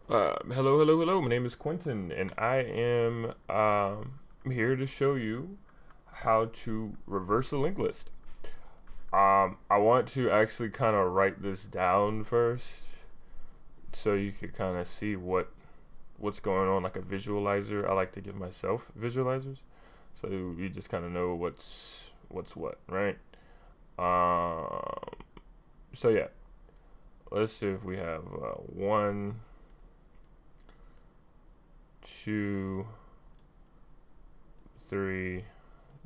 Hello. My name is Quentin, and I am here to show you how to reverse a linked list. I want to actually kind of write this down first, so you could kind of see what's going on, like a visualizer. I like to give myself visualizers, so you just kind of know what's what, right? Um, so yeah, let's see if we have one, two, three.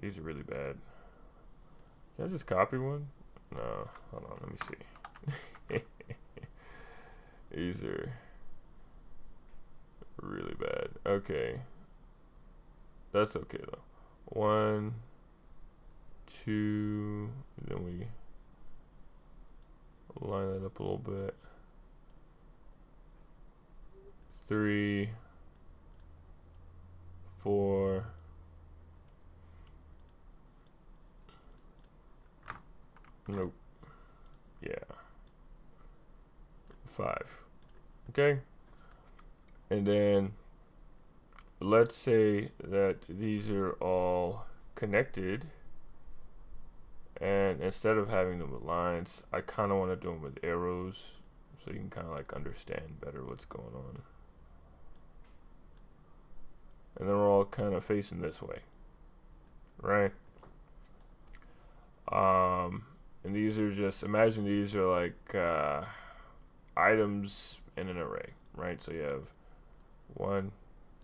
These are really bad. Can I just copy one? No. Hold on. Let me see. These are really bad. Okay. That's okay though. One, two. And then we line it up a little bit. Three, four. Nope. Yeah. Five. Okay. And then let's say that these are all connected, and instead of having them with lines, I kind of want to do them with arrows, so you can kind of like understand better what's going on. And then we're all kind of facing this way, right? And these are just, imagine these are like items in an array, right? So you have one,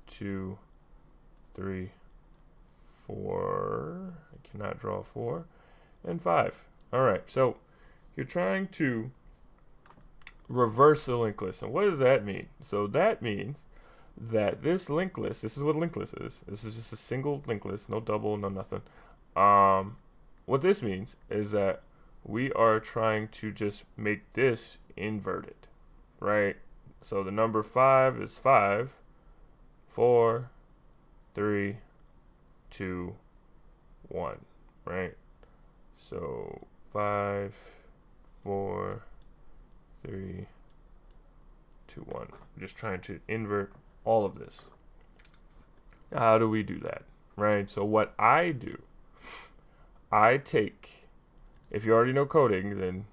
two, three, four. I cannot draw four, and five. All right, so you're trying to reverse a linked list. And what does that mean? So that means that this linked list, this is what linked list is. This is just a single linked list, no double, no nothing. What this means is that we are trying to just make this inverted, right? So the number five is five, four, three, two, one, right? So five, four, three, two, one. We're just trying to invert all of this. How do we do that? Right? So what I do, I take, if you already know coding, then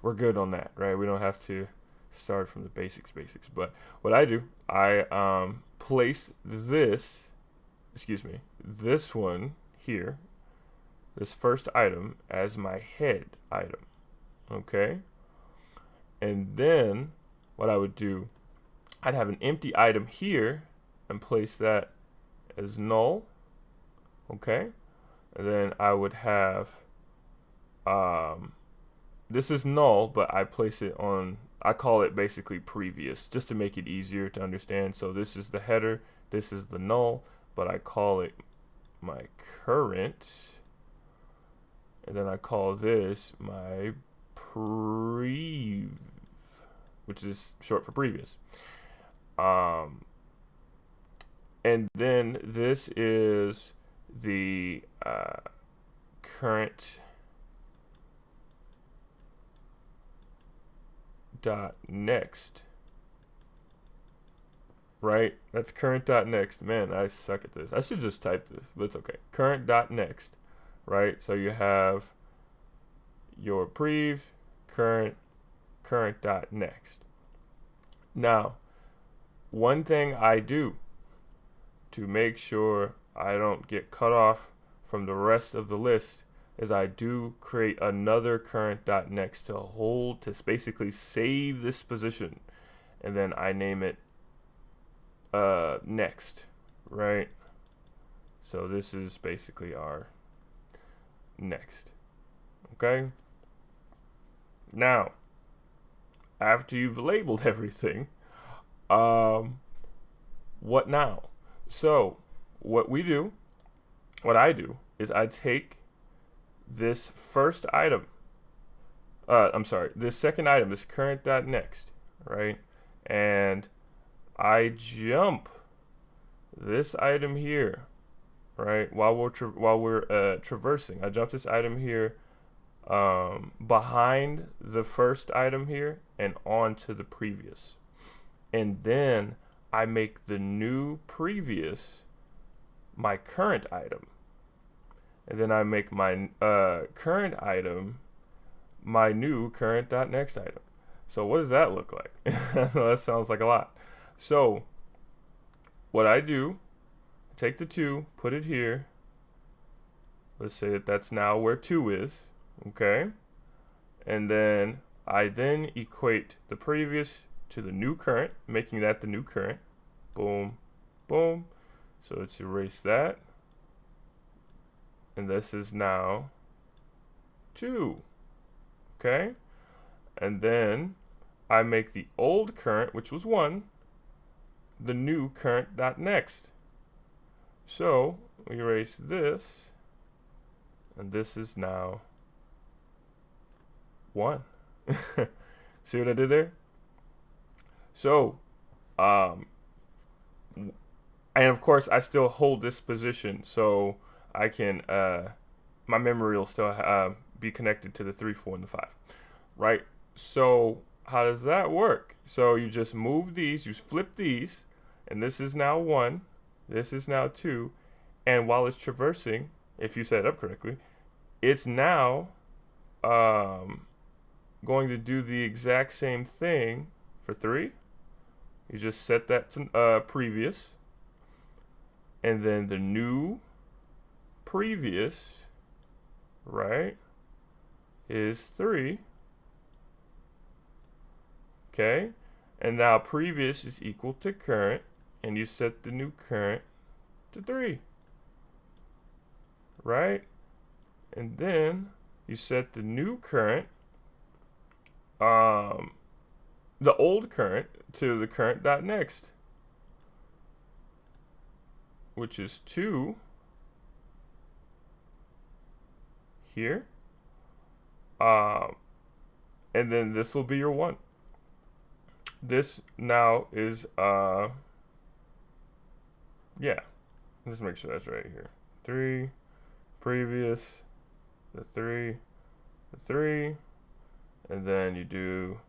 we're good on that, right? We don't have to start from the basics. But what I do, I place this one here, this first item as my head item, okay? And then what I would do, I'd have an empty item here and place that as null, okay? And then I would have, this is null, but I place it on, I call it basically previous, just to make it easier to understand. So this is the header, this is the null, but I call it my current, and then I call this my prev, which is short for previous. Um, and then this is the current dot next, right? That's current dot next. Man, I suck at this. I should just type this, but it's okay. Current dot next, right? So you have your prev, current dot next. Now, one thing I do to make sure I don't get cut off from the rest of the list is I do create another current dot next to hold, to basically save this position, and then I name it next, right? So this is basically our next. Okay? Now, after you've labeled everything, what now? So, what I do is I take this first item, this second item, this current dot next, right? And I jump this item here, right? While we're traversing, I jump this item here behind the first item here and onto the previous. and then I make the new previous my current item, and then I make my current item my new current.next item. So what does that look like? That sounds like a lot. So what I do, take the 2, put it here. Let's say that that's now where 2 is, okay? And then I then equate the previous to the new current, making that the new current. Boom, boom. So let's erase that. And this is now 2, okay? And then I make the old current, which was 1, the new current.next. So we erase this, and this is now 1. See what I did there? So, and of course I still hold this position, so I can, my memory will still be connected to the 3, 4, and the 5, right? So how does that work? So you just move these, you flip these, and this is now 1, this is now 2, and while it's traversing, if you set it up correctly, it's now going to do the exact same thing for 3. You just set that to previous, and then the new previous, right, is 3. Okay, and now previous is equal to current, and you set the new current to 3, right? And then you set the new current, the old current, to the current.next, which is 2 here. And then this will be your 1. This now is, yeah, let's make sure that's right here. 3, previous, the 3, the 3, and then you do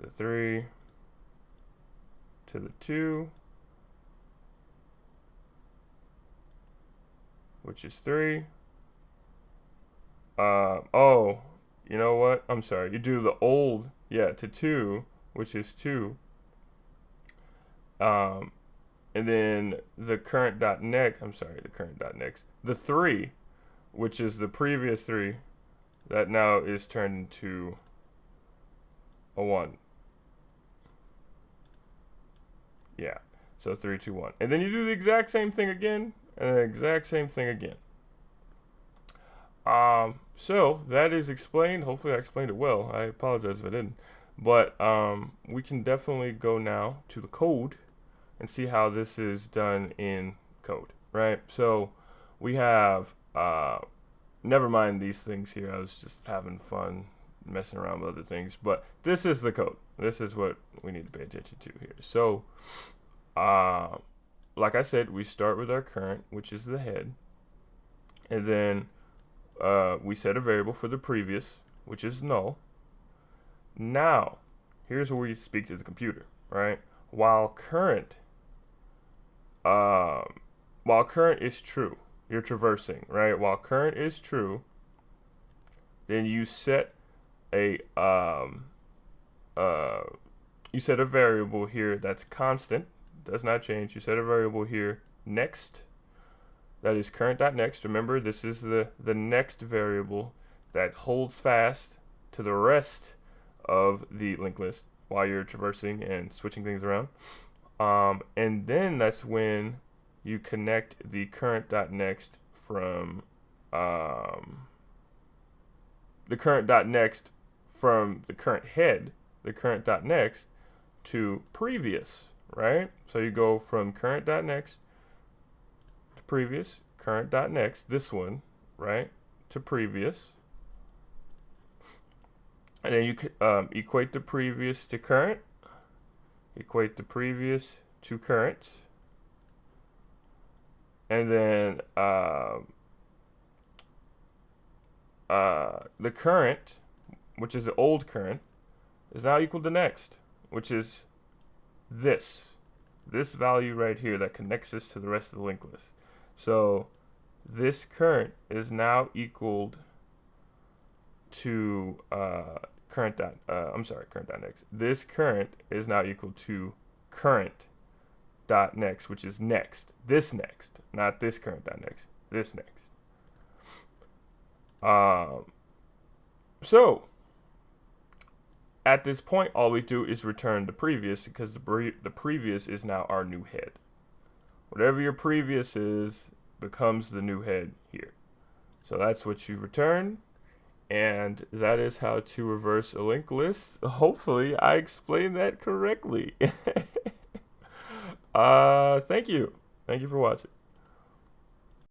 the 3 to the 2, which is 3. Oh, you know what? I'm sorry. You do the old, yeah, to 2, which is 2. And then the current.next, I'm sorry, the current.next, the 3, which is the previous 3, that now is turned into a 1. Yeah, so 3, 2, 1. And then you do the exact same thing again, and the exact same thing again. So that is explained. Hopefully I explained it well. I apologize if I didn't. But we can definitely go now to the code and see how this is done in code, right? So we have, never mind these things here. I was just having fun messing around with other things. But this is the code. This is what we need to pay attention to here. So, like I said, we start with our current, which is the head. And then we set a variable for the previous, which is null. Now, here's where we speak to the computer, right? While current is true, you're traversing, right? While current is true, then you set a variable here that's constant, does not change. You set a variable here next, that is current.next. Remember, this is the next variable that holds fast to the rest of the linked list while you're traversing and switching things around. And then that's when you connect the current.next from the current.next from the current head, the current.next, to previous, right? So you go from current.next to previous, current.next, this one, right, to previous. And then you equate the previous to current, equate the previous to current, and then the current, which is the old current, is now equal to next, which is this value right here that connects this to the rest of the linked list. So this current is now equaled to current dot next. This current is now equal to current dot next, which is next. This next, not this current dot next. This next. So at this point, all we do is return the previous, because the previous is now our new head. Whatever your previous is becomes the new head here. So that's what you return. And that is how to reverse a linked list. Hopefully I explained that correctly. Thank you. Thank you for watching.